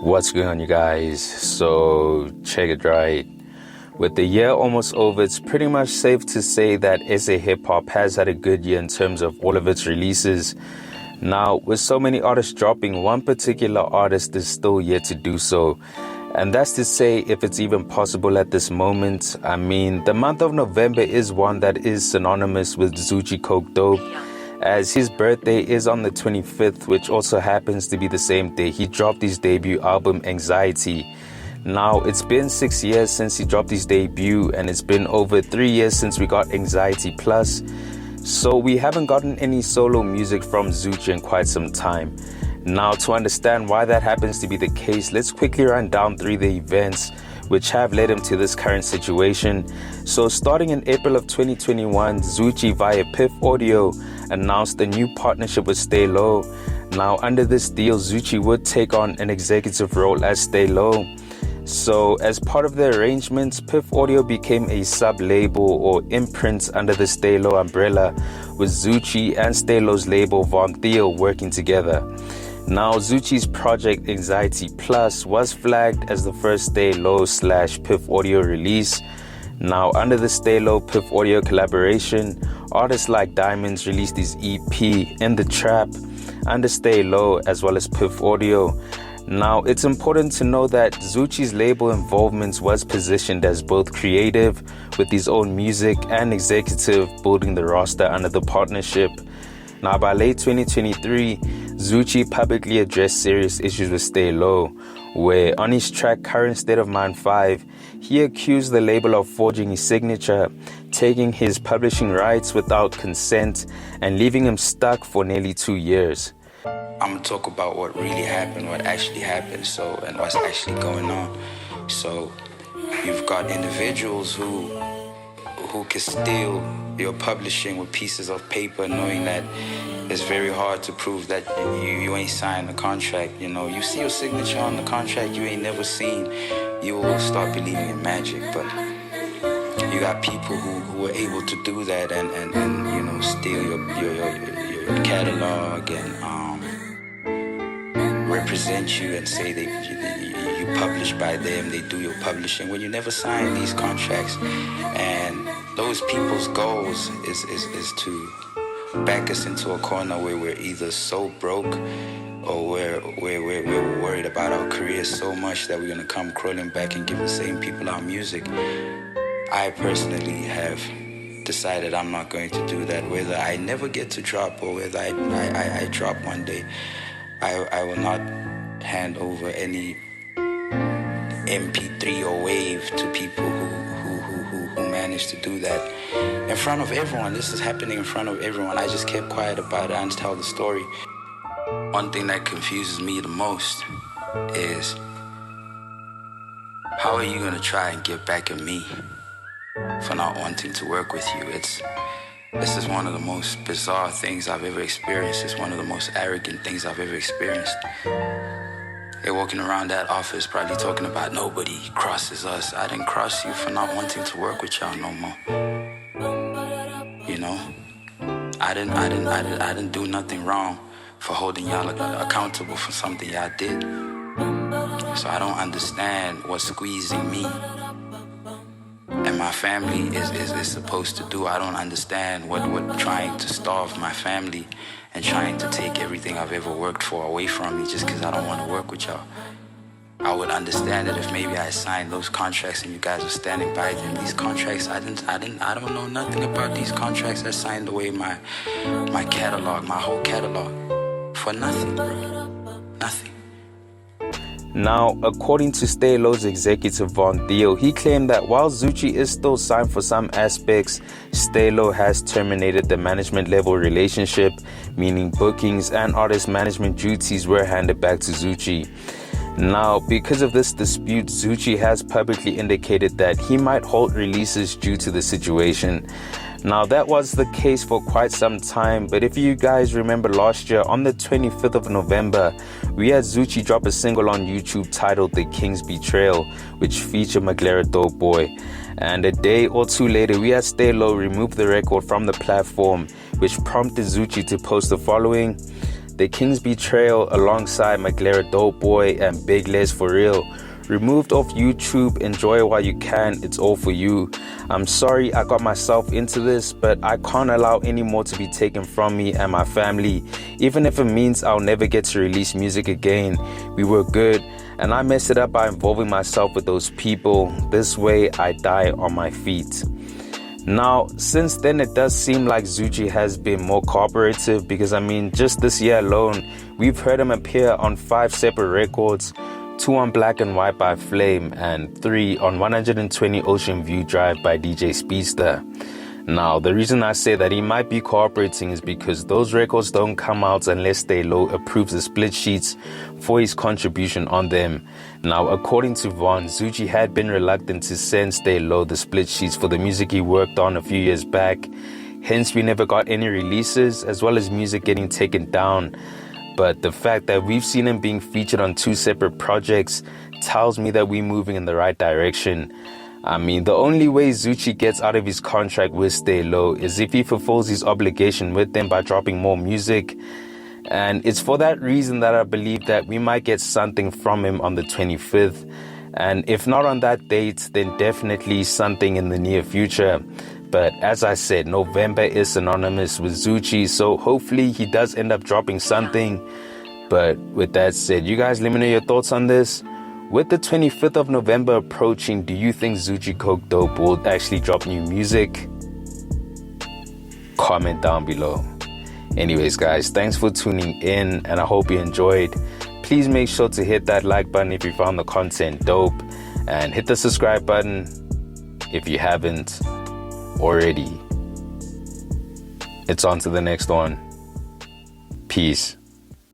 What's going on, you guys? So check it right. With the year almost over, it's pretty much safe to say that SA Hip Hop has had a good year in terms of all of its releases. Now, with so many artists dropping, one particular artist is still yet to do so. And that's to say, if it's even possible at this moment. I mean, the month of November is one that is synonymous with Zoocci Coke Dope, as his birthday is on the 25th, which also happens to be the same day he dropped his debut album, Anxiety. Now, it's been 6 years since he dropped his debut, and it's been over 3 years since we got Anxiety Plus. So we haven't gotten any solo music from Zoocci in quite some time. Now, to understand why that happens to be the case, let's quickly run down 3 of the events which have led him to this current situation. So starting in April of 2021, Zoocci via Piff Audio announced a new partnership with Stay Low. Now, under this deal, Zoocci would take on an executive role as Stay Low. So as part of the arrangements, Piff Audio became a sub-label or imprint under the Stay Low umbrella, with Zoocci and Stay Low's label Von Theo working together. Now, Zoocci's project Anxiety Plus was flagged as the first Stay Low / Piff Audio release. Now, under the Stay Low Piff Audio collaboration, artists like Diamonds released his EP In the Trap under Stay Low as well as Piff Audio. Now, it's important to know that Zoocci's label involvement was positioned as both creative with his own music and executive, building the roster under the partnership. Now, by late 2023, Zoocci publicly addressed serious issues with Stay Low, where on his track Current State of Mind 5, he accused the label of forging his signature, taking his publishing rights without consent, and leaving him stuck for nearly 2 years. I'm gonna talk about what really happened, what actually happened, and what's actually going on. So, you've got individuals who can steal your publishing with pieces of paper, knowing that it's very hard to prove that you ain't signed the contract. You know, you see your signature on the contract you ain't never seen, you will start believing in magic. But you got people who are able to do that and you know, steal your catalog and represent you and say that you publish by them, they do your publishing when you never sign these contracts. And those people's goals is to back us into a corner where we're either so broke or we're worried about our careers so much that we're gonna come crawling back and give the same people our music. I personally have decided I'm not going to do that. Whether I never get to drop or whether I drop one day, I will not hand over any MP3 or wave to people who managed to do that in front of everyone. This is happening in front of everyone. I just kept quiet about it and tell the story. One thing that confuses me the most is, how are you gonna try and get back at me for not wanting to work with you? This is one of the most bizarre things I've ever experienced. It's one of the most arrogant things I've ever experienced. They're walking around that office probably talking about nobody crosses us. I didn't cross you for not wanting to work with y'all no more. You know? I didn't do nothing wrong for holding y'all accountable for something y'all did. So I don't understand what squeezing me and my family is supposed to do. I don't understand what trying to starve my family and trying to take everything I've ever worked for away from me just because I don't want to work with y'all. I would understand it if maybe I signed those contracts and you guys were standing by them. These contracts, I don't know nothing about these contracts. I signed away my catalog, my whole catalog, for nothing, bro. Nothing. Now, according to Stay Low's executive Von Theo, he claimed that while Zoocci is still signed for some aspects, Stay Low has terminated the management level relationship, meaning bookings and artist management duties were handed back to Zoocci. Now, because of this dispute, Zoocci has publicly indicated that he might halt releases due to the situation. Now, that was the case for quite some time, but if you guys remember last year, on the 25th of November, we had Zoocci drop a single on YouTube titled The King's Betrayal, which featured Maglera Dope Boy. And a day or two later, we had Stay Low remove the record from the platform, which prompted Zoocci to post the following: The King's Betrayal alongside McLaren Dope Boy and Big Les For Real. Removed off YouTube. Enjoy it while you can. It's all for you. I'm sorry I got myself into this, but I can't allow any more to be taken from me and my family, even if it means I'll never get to release music again. We were good, and I messed it up by involving myself with those people. This way I die on my feet. Now, since then, it does seem like Zoocci has been more cooperative, because just this year alone, we've heard him appear on 5 separate records, 2 on Black and White by Flame, and 3 on 120 Ocean View Drive by DJ Speedster. Now, the reason I say that he might be cooperating is because those records don't come out unless Stay Low approves the split sheets for his contribution on them. Now, according to Vaughn, Zoocci had been reluctant to send Stay Low the split sheets for the music he worked on a few years back. Hence, we never got any releases, as well as music getting taken down. But the fact that we've seen him being featured on 2 separate projects tells me that we're moving in the right direction. The only way Zoocci gets out of his contract with Stay Low is if he fulfills his obligation with them by dropping more music. And it's for that reason that I believe that we might get something from him on the 25th. And if not on that date, then definitely something in the near future. But as I said, November is synonymous with Zoocci, so hopefully he does end up dropping something. But with that said, you guys let me know your thoughts on this. With the 25th of November approaching, do you think Zoocci Coke Dope will actually drop new music? Comment down below. Anyways guys, thanks for tuning in, and I hope you enjoyed. Please make sure to hit that like button if you found the content dope, and hit the subscribe button if you haven't already. It's on to the next one. Peace.